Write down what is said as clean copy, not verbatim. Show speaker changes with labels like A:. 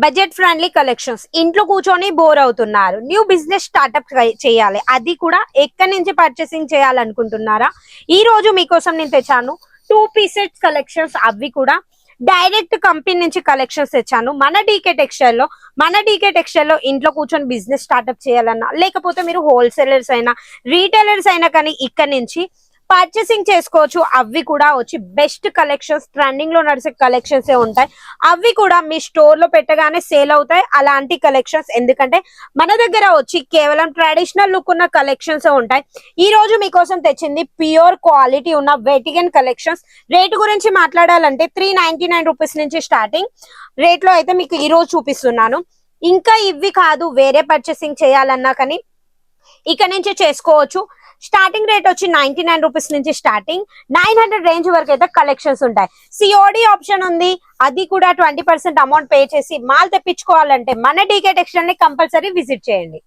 A: Budget friendly collections. ఇంట్లో కూర్చొని bore అవుతున్నారు, న్యూ బిజినెస్ స్టార్ట్అప్ చేయాలి, అది కూడా ఎక్కడి నుంచి పర్చేసింగ్ చేయాలనుకుంటున్నారా? ఈ రోజు మీకోసం నేను తెచ్చాను 2 పీసెస్ కలెక్షన్స్. అవి కూడా డైరెక్ట్ కంపెనీ నుంచి కలెక్షన్స్ తెచ్చాను. మన డీకే టెక్స్టైల్ లో ఇంట్లో కూర్చొని బిజినెస్ స్టార్ట్అప్ చేయాలన్నా, లేకపోతే మీరు హోల్సేలర్స్ అయినా రీటైలర్స్ అయినా కానీ ఇక్కడ నుంచి పర్చేసింగ్ చేసుకోవచ్చు. అవి కూడా వచ్చి బెస్ట్ కలెక్షన్స్, ట్రెండింగ్ లో నడిచే కలెక్షన్స్ ఉంటాయి. అవి కూడా మీ స్టోర్ లో పెట్టగానే సేల్ అవుతాయి అలాంటి కలెక్షన్స్. ఎందుకంటే మన దగ్గర వచ్చి కేవలం ట్రెడిషనల్ లుక్ ఉన్న కలెక్షన్స్ ఉంటాయి. ఈ రోజు మీకోసం తెచ్చింది ప్యూర్ క్వాలిటీ ఉన్న వెటిగన్ కలెక్షన్స్. రేటు గురించి మాట్లాడాలంటే 399 రూపీస్ నుంచి స్టార్టింగ్ రేట్ లో అయితే మీకు ఈ రోజు చూపిస్తున్నాను. ఇంకా ఇవి కాదు, వేరే పర్చేసింగ్ చేయాలన్నా కానీ ఇక్కడ నుంచి చేసుకోవచ్చు. స్టార్టింగ్ రేట్ వచ్చి 99 రూపీస్ నుంచి స్టార్టింగ్ 900 రేంజ్ వరకు అయితే కలెక్షన్స్ ఉంటాయి. సిఓడి ఆప్షన్ ఉంది, అది కూడా 20% అమౌంట్ పే చేసి మాల్ తెప్పించుకోవాలంటే మన డీకే టెక్స్టైల్ ని కంపల్సరీ విజిట్ చేయండి.